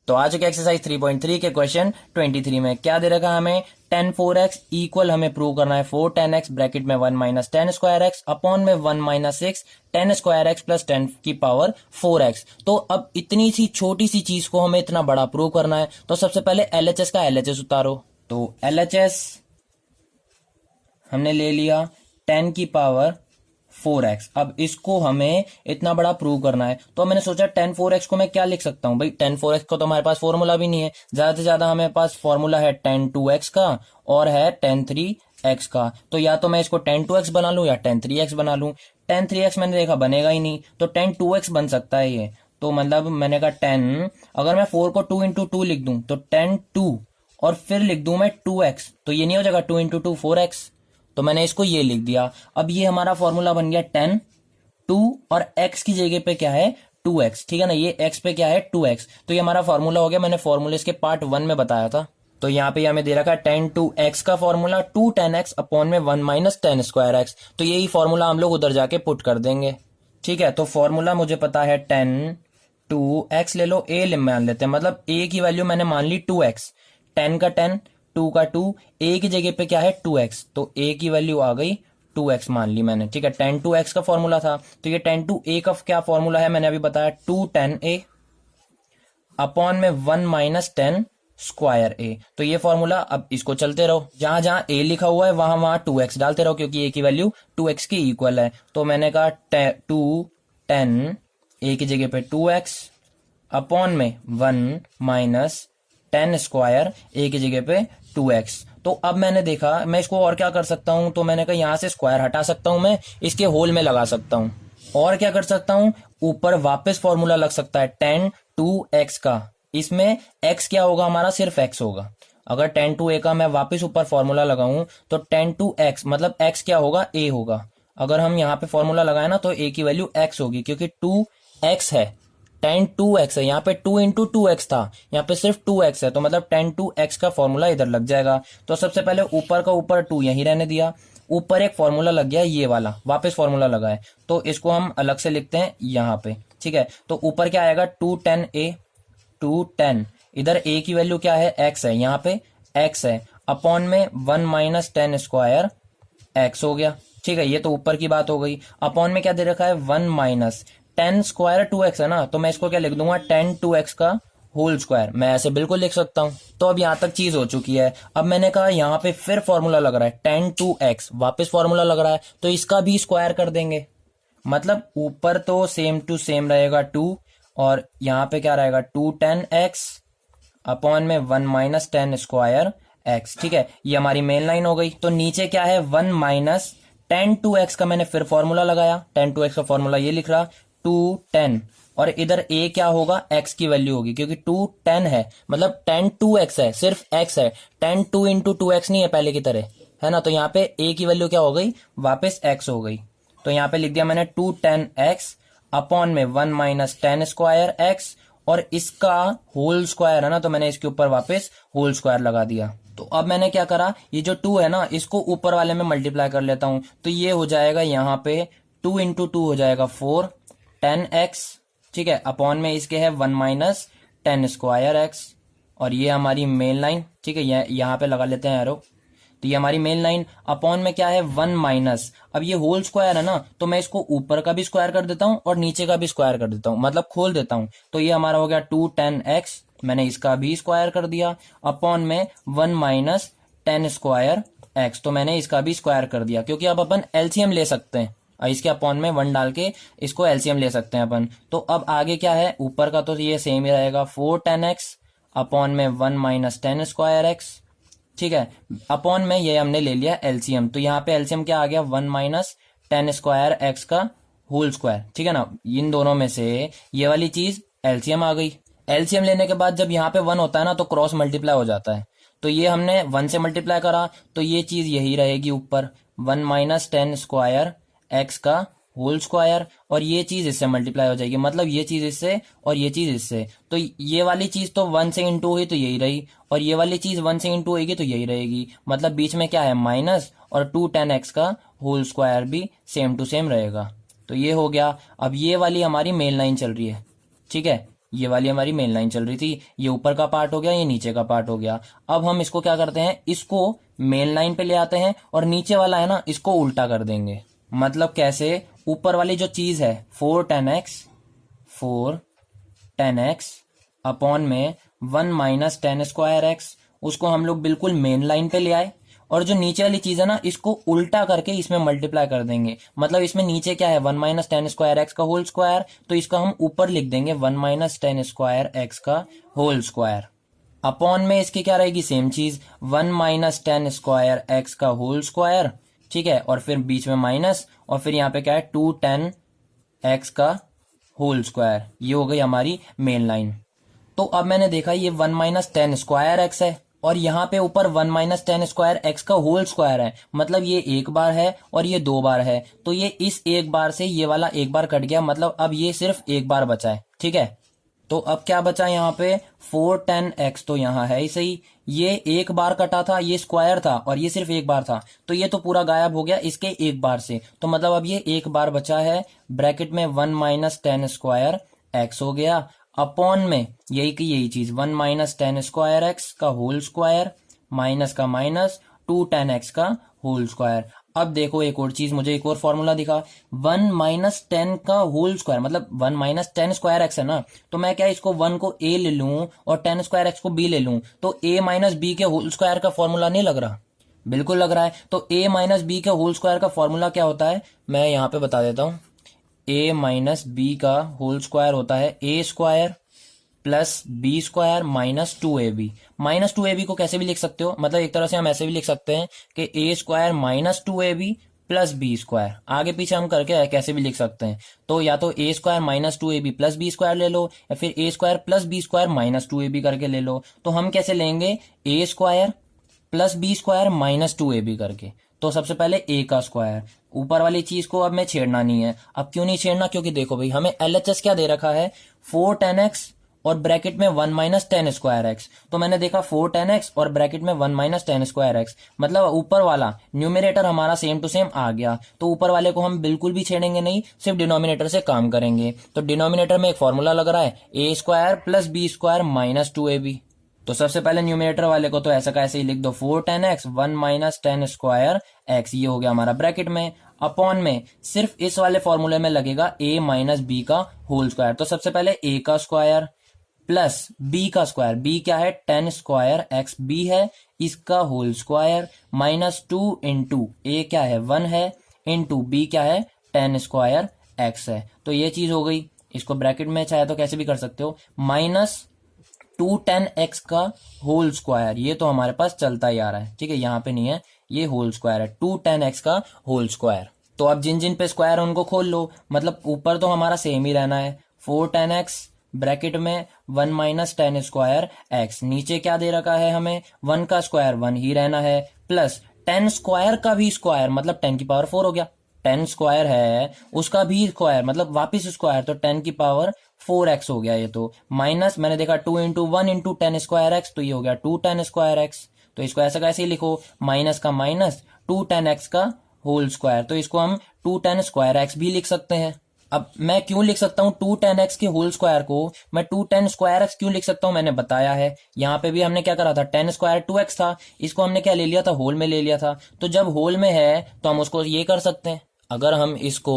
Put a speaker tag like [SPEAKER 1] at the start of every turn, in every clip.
[SPEAKER 1] तो आ चुके एक्सरसाइज 3.3 के क्वेश्चन 23 में। क्या दे रखा है हमें, tan 4x इक्वल हमें प्रूव करना है 4 tan x ब्रैकेट में 1 minus ten square x upon में 1 माइनस 6 10 स्क्वायर एक्स प्लस 10 की पावर 4x। तो अब इतनी सी छोटी सी चीज को हमें इतना बड़ा प्रूव करना है, तो सबसे पहले LHS का LHS उतारो। तो LHS हमने ले लिया 10 की पावर 4x। अब इसको हमें इतना बड़ा प्रूव करना है, तो मैंने सोचा tan 4x को मैं क्या लिख सकता हूं भाई। tan 4x को तो हमारे पास फॉर्मूला भी नहीं है, ज्यादा से ज्यादा हमारे पास फॉर्मूला है tan 2x का और है tan 3x का। तो या तो मैं इसको tan 2x बना लूं या tan 3x बना लूं। tan 3x मैंने देखा बनेगा ही नहीं, तो tan 2x बन सकता है ये। तो मतलब मैंने कहा 10, अगर मैं 4 को 2 इंटू 2 लिख दूं तो tan 2 और फिर लिख दूं मैं 2x, तो ये नहीं हो जाएगा 2 इंटू 2 4x। तो मैंने इसको ये लिख दिया। अब ये हमारा फॉर्मूला बन गया 10 2 और x की जगह पे क्या है 2x, ठीक है ना। ये x पे क्या है 2x, तो ये हमारा फॉर्मूला हो गया। मैंने फॉर्मूले इसके पार्ट 1 में बताया था। तो यहाँ पे हमें दे रखा है tan 2x का फॉर्मूला 2 tan x अपॉन में 1 माइनस टेन स्क्वायर एक्स। तो यही फॉर्मूला हम लोग उधर जाके पुट कर देंगे, ठीक है। तो फॉर्मूला मुझे पता है tan 2x ले लो, a मान लेते हैं, मतलब a की वैल्यू मैंने मान ली 2x, 10 का 10 2 का 2, a की जगह पे क्या है 2x, तो a की वैल्यू आ गई 2x मान ली मैंने, ठीक है। tan 2x का फॉर्मूला था, तो ये tan 2a का क्या फॉर्मूला है मैंने अभी बताया 2 tan a अपॉन में 1 माइनस टेन स्क्वायर a। तो ये फॉर्मूला, अब इसको चलते रहो, जहां जहां a लिखा हुआ है वहां वहां 2x डालते रहो, क्योंकि a की वैल्यू 2x की इक्वल है। तो मैंने कहा 2 10 a की जगह पे 2x अपॉन में 1 माइनस टेन स्क्वायर a की जगह पे 2x। तो अब मैंने देखा मैं इसको और क्या कर सकता हूं, तो मैंने कहा यहां से स्क्वायर हटा सकता हूं, मैं इसके होल में लगा सकता हूं। और क्या कर सकता हूं, ऊपर वापस फॉर्मूला लग सकता है tan 2x का। इसमें x क्या होगा हमारा, सिर्फ x होगा। अगर tan 2a का मैं वापस ऊपर फॉर्मूला लगाऊं तो tan 2x मतलब x क्या होगा a होगा। अगर हम यहाँ पे फॉर्मूला लगाए ना तो a की वैल्यू x होगी, क्योंकि 2x है, tan 2x है। यहाँ पे 2 इंटू 2x था, यहाँ पे सिर्फ 2x है, तो मतलब tan 2x का फॉर्मूला इधर लग जाएगा। तो सबसे पहले ऊपर का ऊपर 2 यहीं रहने दिया, ऊपर एक फॉर्मूला लग गया ये वाला, वापस फॉर्मूला लगा है, तो इसको हम अलग से लिखते हैं यहाँ पे, ठीक है। तो ऊपर क्या आएगा 2 tan a 2 tan, इधर a की वैल्यू क्या है x है, यहाँ पे x है, अपॉन में 1 माइनस टेन स्क्वायर x हो गया, ठीक है। ये तो ऊपर की बात हो गई। अपॉन में क्या दे रखा है 1 माइनस टेन स्क्वायर 2x है ना, तो मैं इसको क्या लिख दूंगा tan 2x का होल स्क्वायर, मैं ऐसे बिल्कुल लिख सकता हूं। तो अब यहां तक चीज हो चुकी है। अब मैंने कहा यहाँ पे फिर फॉर्मूला लग रहा है tan 2x, वापस फॉर्मूला लग रहा है, तो इसका भी स्क्वायर कर देंगे। मतलब ऊपर तो सेम टू सेम रहेगा 2, और यहाँ पे क्या रहेगा 2 tan x अपॉन में 1 माइनस टेन स्क्वायर एक्स, ठीक है। ये हमारी मेन लाइन हो गई। तो नीचे क्या है 1 माइनस tan 2x का मैंने फिर फॉर्मूला लगाया, tan 2x का फॉर्मूला ये लिख रहा 2 10, और इधर a क्या होगा x की वैल्यू होगी, क्योंकि 2 10 है, मतलब tan 2x है, सिर्फ x है, tan 2 इंटू 2x नहीं है पहले की तरह, है ना। तो यहाँ पे a की वैल्यू क्या हो गई, वापस x हो गई। तो यहाँ पे लिख दिया मैंने 2 10 x अपॉन में 1 माइनस टेन स्क्वायर एक्स, और इसका होल स्क्वायर है ना, तो मैंने इसके ऊपर वापस होल स्क्वायर लगा दिया। तो अब मैंने क्या करा, ये जो 2 है ना इसको ऊपर वाले में मल्टीप्लाई कर लेता हूं, तो ये हो जाएगा यहाँ पे 2 इंटू 2 हो जाएगा 4 10 x, ठीक है, अपॉन में इसके है 1 माइनस टेन स्क्वायर एक्स, और ये हमारी मेन लाइन, ठीक है, यहाँ पे लगा लेते हैं एरो। तो ये हमारी मेन लाइन, अपॉन में क्या है 1 माइनस, अब ये होल स्क्वायर है ना, तो मैं इसको ऊपर का भी स्क्वायर कर देता हूं और नीचे का भी स्क्वायर कर देता हूं, मतलब खोल देता हूं। तो ये हमारा हो गया 2 10 x, मैंने इसका भी स्क्वायर कर दिया, अपॉन में 1 माइनस टेन स्क्वायर एक्स, तो मैंने इसका भी स्क्वायर कर दिया, क्योंकि अब अपन एलसीएम ले सकते हैं, इसके अपॉन में 1 डाल के इसको एलसीएम ले सकते हैं अपन। तो अब आगे क्या है, ऊपर का तो ये सेम ही रहेगा 4 10 x अपॉन में 1 माइनस टेन स्क्वायर एक्स, ठीक है। अपॉन में ये हमने ले लिया एलसीएम, तो यहाँ पे एलसीएम क्या आ गया 1 माइनस टेन स्क्वायर एक्स का होल स्क्वायर, ठीक है ना। इन दोनों में से ये वाली चीज एलसीएम आ गई। एलसीएम लेने के बाद जब यहाँ पे 1 होता है ना तो क्रॉस मल्टीप्लाई हो जाता है, तो ये हमने 1 से मल्टीप्लाई करा, तो ये चीज यही रहेगी ऊपर 1 माइनस टेन स्क्वायर एक्स का होल स्क्वायर, और ये चीज इससे मल्टीप्लाई हो जाएगी, मतलब ये चीज इससे और ये चीज इससे। तो ये वाली चीज तो 1 से इंटू हुई तो यही रही, और ये वाली चीज 1 से इंटू होगी तो यही रहेगी, मतलब बीच में क्या है माइनस, और 2 10 x का होल स्क्वायर भी सेम टू सेम रहेगा। तो ये हो गया। अब ये वाली हमारी मेन लाइन चल रही है, ठीक है, ये वाली हमारी मेन लाइन चल रही थी, ये ऊपर का पार्ट हो गया, ये नीचे का पार्ट हो गया। अब हम इसको क्या करते हैं, इसको मेन लाइन पे ले आते हैं और नीचे वाला है ना इसको उल्टा कर देंगे। मतलब कैसे, ऊपर वाली जो चीज है 4 tan x अपॉन में 1 माइनस टेन स्क्वायर एक्स, उसको हम लोग बिल्कुल मेन लाइन पे ले आए, और जो नीचे वाली चीज है ना इसको उल्टा करके इसमें मल्टीप्लाई कर देंगे। मतलब इसमें नीचे क्या है 1 माइनस टेन स्क्वायर एक्स का होल स्क्वायर, तो इसका हम ऊपर लिख देंगे 1 माइनस टेन स्क्वायर एक्स का होल स्क्वायर। अपॉन में इसकी क्या रहेगी, सेम चीज 1 माइनस टेन स्क्वायर एक्स का होल स्क्वायर, ठीक है, और फिर बीच में माइनस, और फिर यहाँ पे क्या है 2 tan x का होल स्क्वायर। ये हो गई हमारी मेन लाइन। तो अब मैंने देखा ये 1 माइनस टेन स्क्वायर एक्स है और यहाँ पे ऊपर 1 माइनस टेन स्क्वायर एक्स का होल स्क्वायर है, मतलब ये एक बार है और ये दो बार है, तो ये इस एक बार से ये वाला एक बार कट गया, मतलब अब ये सिर्फ एक बार बचा है, ठीक है। तो अब क्या बचा यहाँ पे 4 tan x, तो यहाँ है ही सही, ये एक बार कटा था, ये स्क्वायर था और ये सिर्फ एक बार था, तो ये तो पूरा गायब हो गया इसके एक बार से, तो मतलब अब ये एक बार बचा है, ब्रैकेट में 1 माइनस टेन स्क्वायर एक्स हो गया, अपॉन में यही की यही चीज 1 माइनस टेन स्क्वायर एक्स का होल स्क्वायर, माइनस का माइनस 2 tan x का होल स्क्वायर। अब देखो एक और चीज, मुझे एक और फॉर्मूला दिखा, 1 माइनस टेन का होल स्क्वायर, मतलब 1 माइनस टेन स्क्वायर एक्स है ना, तो मैं क्या इसको 1 को a ले लूं और टेन स्क्वायर एक्स को b ले लूं, तो a माइनस बी के होल स्क्वायर का फॉर्मूला नहीं लग रहा, बिल्कुल लग रहा है। तो a माइनस बी के होल स्क्वायर का फॉर्मूला क्या होता है, मैं यहाँ पे बता देता हूँ। a माइनस बी का होल स्क्वायर होता है a square plus B square minus 2ab। Minus 2ab को कैसे भी लिख सकते हो, मतलब एक तरह से हम ऐसे भी लिख सकते हैं कि a square minus 2ab plus B square, आगे पीछे हम करके कैसे भी लिख सकते हैं। तो या तो a square minus 2ab plus B square ले लो, या फिर a square plus B square minus 2ab करके ले लो। तो हम कैसे लेंगे, a square plus B square minus 2ab करके। तो सबसे पहले a का स्क्वायर, ऊपर वाली चीज को अब मैं छेड़ना नहीं है। अब क्यों नहीं छेड़ना, क्योंकि देखो भाई हमें LHS क्या दे रखा है 4 tan x और ब्रैकेट में 1 माइनस टेन स्क्वायर एक्स, तो मैंने देखा 4 tan x और ब्रैकेट में 1 माइनस टेन स्क्वायर एक्स, मतलब ऊपर वाला न्यूमरेटर हमारा सेम टू सेम आ गया, तो ऊपर वाले को हम बिल्कुल भी छेड़ेंगे नहीं, सिर्फ डिनोमिनेटर से काम करेंगे। तो डिनोमिनेटर में एक फॉर्मूला लग रहा है a square plus B square minus 2ab। तो सबसे पहले न्यूमरेटर वाले को तो ऐसा का ऐसे ही लिख दो 4 tan x 1 minus ten square x, ये हो गया हमारा ब्रैकेट में, अपॉन में सिर्फ इस वाले फॉर्मूले में लगेगा a माइनस बी का होल स्क्वायर। तो सबसे पहले a का स्क्वायर प्लस b का स्क्वायर, b क्या है 10 स्क्वायर एक्स b है, इसका whole square minus 2 into a क्या है 1 है, इंटू b क्या है 10 स्क्वायर एक्स है। तो ये चीज हो गई, इसको ब्रैकेट में चाहे तो कैसे भी कर सकते हो, माइनस 2 tan x का होल स्क्वायर, ये तो हमारे पास चलता ही आ रहा है, ठीक है, यहाँ पे नहीं है, ये होल स्क्वायर है 2 tan x का होल स्क्वायर। तो अब जिन जिन पे स्क्वायर है उनको खोल लो, मतलब ऊपर तो हमारा सेम ही रहना है 4 tan x ब्रैकेट में 1 माइनस टेन स्क्वायर एक्स, नीचे क्या दे रखा है हमें 1 का स्क्वायर 1 ही रहना है, प्लस 10 स्क्वायर का भी स्क्वायर, मतलब 10 की पावर 4 हो गया, 10 स्क्वायर है उसका भी स्क्वायर मतलब वापिस स्क्वायर, तो 10 की पावर 4x हो गया ये तो, माइनस मैंने देखा 2 into 1 into ten square x, तो ये हो गया 2 tan स्क्वायर एक्स। तो इसको ऐसा कैसे ही लिखो, माइनस का माइनस 2 tan x का होल स्क्वायर, तो इसको हम 2 tan स्क्वायर एक्स भी लिख सकते हैं। अब मैं क्यों लिख सकता हूँ 2 tan x के होल स्क्वायर को, मैं 2 tan स्क्वायर एक्स क्यों लिख सकता हूँ, मैंने बताया है। यहाँ पे भी हमने क्या करा था 10 स्क्वायर 2x था, इसको हमने क्या ले लिया था होल में ले लिया था, तो जब होल में है तो हम उसको ये कर सकते हैं, अगर हम इसको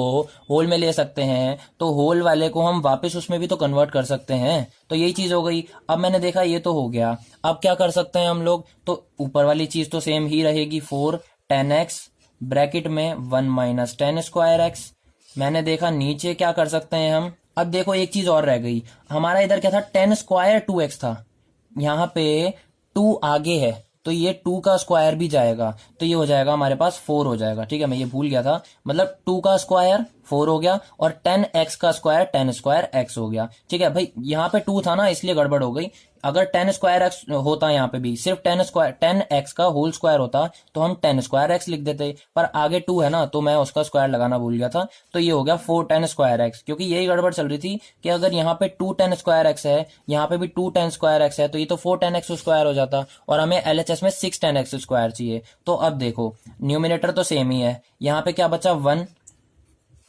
[SPEAKER 1] होल में ले सकते हैं तो होल वाले को हम वापस उसमें भी तो कन्वर्ट कर सकते हैं, तो यही चीज हो गई। अब मैंने देखा ये तो हो गया, अब क्या कर सकते हैं हम लोग, तो ऊपर वाली चीज तो सेम ही रहेगी 4 tan x ब्रैकेट में 1 माइनस टेन स्क्वायर एक्स। मैंने देखा नीचे क्या कर सकते हैं हम, अब देखो एक चीज और रह गई, हमारा इधर क्या था 10 स्क्वायर 2x था, यहाँ पे 2 आगे है, तो ये 2 का स्क्वायर भी जाएगा, तो ये हो जाएगा हमारे पास 4 हो जाएगा, ठीक है, मैं ये भूल गया था, मतलब 2 का स्क्वायर 4 हो गया और 10x का स्क्वायर 10 स्क्वायर x हो गया, ठीक है भाई, यहाँ पे 2 था ना इसलिए गड़बड़ हो गई, अगर 10 स्क्वायर एक्स होता यहाँ पे भी सिर्फ 10x का होल स्क्वायर होता तो हम 10 स्क्वायर एक्स लिख देते, पर आगे 2 है ना तो मैं उसका स्क्वायर लगाना भूल गया था, तो ये हो गया 4 tan स्क्वायर एक्स, क्योंकि यही गड़बड़ चल रही थी कि अगर यहाँ पे 2 tan स्क्वायर एक्स है, यहाँ पे भी 2 tan स्क्वायर एक्स है, तो ये तो 4 tan x स्क्वायर हो जाता और हमें LHS में 6 tan x स्क्वायर चाहिए। तो अब देखो न्यूमिनेटर तो सेम ही है, यहाँ पे क्या बचा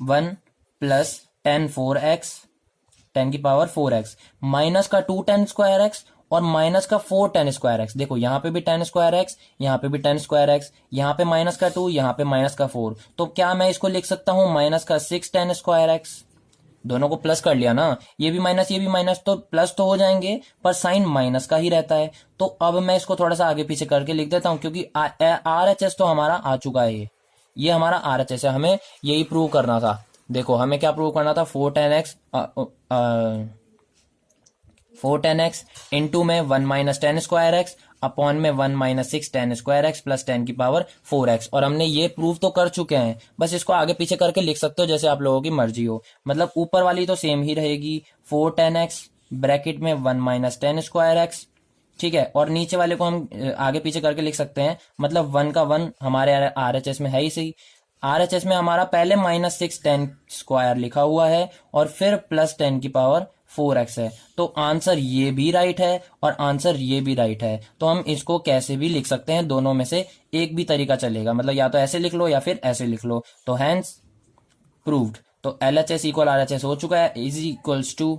[SPEAKER 1] 1 प्लस tan 4x 10 की पावर 4x माइनस का 2 10 स्क्वायर एक्स और माइनस का 4 10 स्क्वायर एक्स। देखो यहाँ पे भी 10 स्क्वायर एक्स, यहाँ पे भी 10 स्क्वायर एक्स, यहाँ पे माइनस का 2, यहाँ पे माइनस का 4। तो क्या मैं इसको लिख सकता हूँ माइनस का 6 10 स्क्वायर एक्स। दोनों को प्लस कर लिया ना, ये भी माइनस ये भी माइनस, तो प्लस तो हो जाएंगे पर साइन माइनस का ही रहता है। तो अब मैं इसको थोड़ा सा आगे पीछे करके लिख देता हूं, क्योंकि आर एच एस तो हमारा आ चुका है, ये हमारा आर एच एस है, हमें यही प्रूव करना था। देखो हमें क्या प्रूव करना था, 4 10 एक्स इंटू में 1 माइनस 10 स्क्वायर एक्स अपॉन में 1 माइनस 6 10 स्क्वायर एक्स प्लस 10 की पावर 4x। और हमने ये प्रूव तो कर चुके हैं, बस इसको आगे पीछे करके लिख सकते हो जैसे आप लोगों की मर्जी हो। मतलब ऊपर वाली तो सेम ही रहेगी, 4 10x ब्रैकेट में 1 माइनस 10 स्क्वायर एक्स, ठीक है। और नीचे वाले को हम आगे पीछे करके लिख सकते हैं, मतलब 1 का 1 हमारे आर एच एस में है ही सही। आर एच एस में हमारा पहले माइनस 6 10 स्क्वायर लिखा हुआ है और फिर प्लस 10 की पावर 4x है। तो आंसर ये भी राइट है और आंसर ये भी राइट है। तो हम इसको कैसे भी लिख सकते हैं, दोनों में से एक भी तरीका चलेगा, मतलब या तो ऐसे लिख लो या फिर ऐसे लिख लो। तो हैंस प्रूव्ड। तो L H S equal R H S हो चुका है, इज इक्वल्स टू